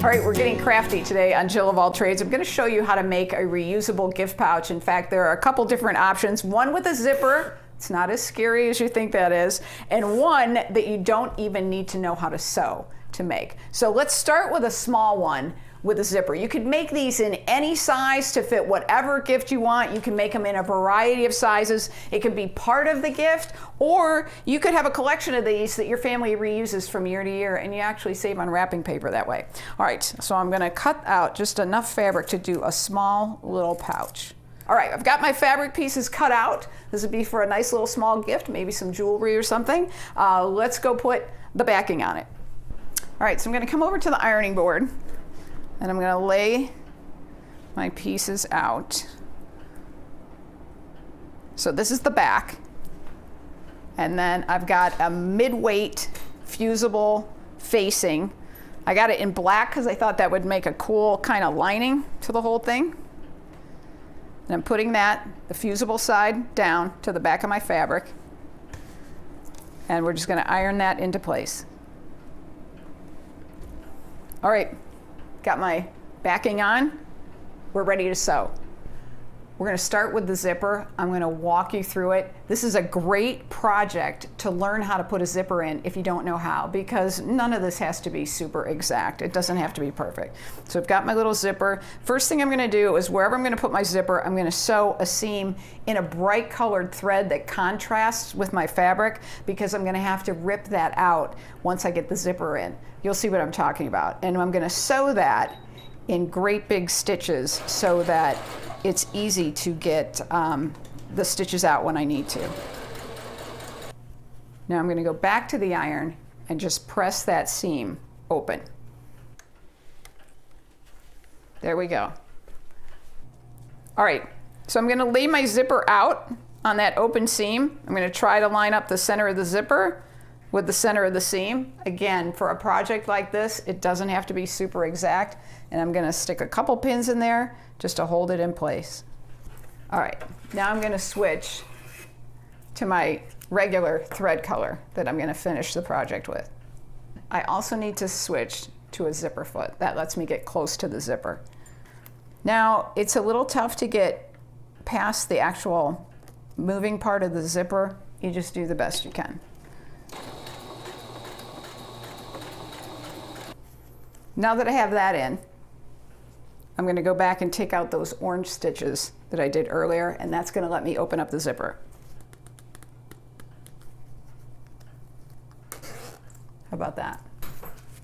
All right, we're getting crafty today on Jill of All Trades. I'm going to show you how to make a reusable gift pouch. In fact, there are a couple different options. One with a zipper. It's not as scary as you think that is. And one that you don't even need to know how to sew to make. So let's start with a small one with a zipper. You could make these in any size to fit whatever gift you want. You can make them in a variety of sizes. It can be part of the gift, or you could have a collection of these that your family reuses from year to year, and you actually save on wrapping paper that way. All right, so I'm gonna cut out just enough fabric to do a small little pouch. All right, I've got my fabric pieces cut out. This would be for a nice little small gift, maybe some jewelry or something. Let's go put the backing on it. All right, so I'm gonna come over to the ironing board, and I'm going to lay my pieces out. So this is the back. And then I've got a mid-weight fusible facing. I got it in black because I thought that would make a cool kind of lining to the whole thing. And I'm putting that, the fusible side, down to the back of my fabric. And we're just going to iron that into place. All right. Got my backing on. We're ready to sew. We're going to start with the zipper. I'm going to walk you through it. This is a great project to learn how to put a zipper in if you don't know how, because none of this has to be super exact. It doesn't have to be perfect. So I've got my little zipper. First thing I'm going to do is wherever I'm going to put my zipper, I'm going to sew a seam in a bright colored thread that contrasts with my fabric, because I'm going to have to rip that out once I get the zipper in. You'll see what I'm talking about. And I'm going to sew that in great big stitches so that it's easy to get the stitches out when I need to. Now I'm going to go back to the iron and just press that seam open. There we go. All right, so I'm going to lay my zipper out on that open seam. I'm going to try to line up the center of the zipper with the center of the seam. Again, for a project like this, it doesn't have to be super exact. And I'm going to stick a couple pins in there just to hold it in place. All right, now I'm going to switch to my regular thread color that I'm going to finish the project with. I also need to switch to a zipper foot. That lets me get close to the zipper. Now, it's a little tough to get past the actual moving part of the zipper. You just do the best you can. Now that I have that in, I'm going to go back and take out those orange stitches that I did earlier, and that's going to let me open up the zipper. How about that?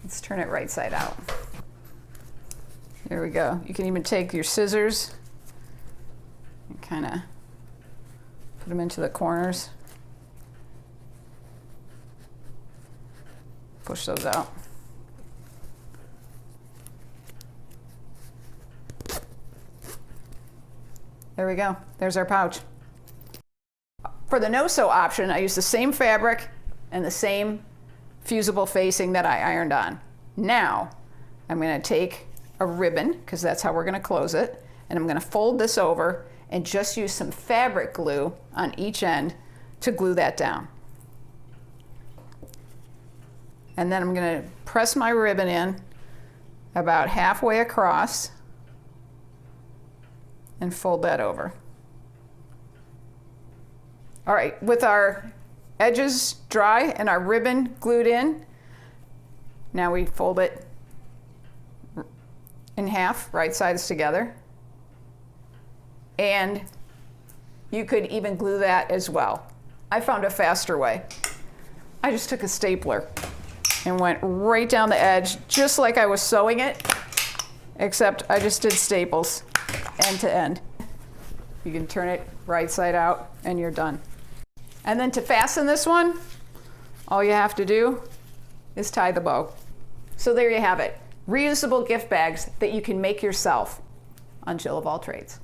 Let's turn it right side out. There we go. You can even take your scissors and kind of put them into the corners. Push those out. There we go. There's our pouch. For the no-sew option, I used the same fabric and the same fusible facing that I ironed on. Now, I'm going to take a ribbon, because that's how we're going to close it, and I'm going to fold this over and just use some fabric glue on each end to glue that down. And then I'm going to press my ribbon in about halfway across and fold that over. All right, with our edges dry and our ribbon glued in, now we fold it in half, right sides together. And you could even glue that as well. I found a faster way. I just took a stapler and went right down the edge, just like I was sewing it, except I just did staples end to end. You can turn it right side out and you're done. And then to fasten this one, all you have to do is tie the bow. So there you have it. Reusable gift bags that you can make yourself on Jill of All Trades.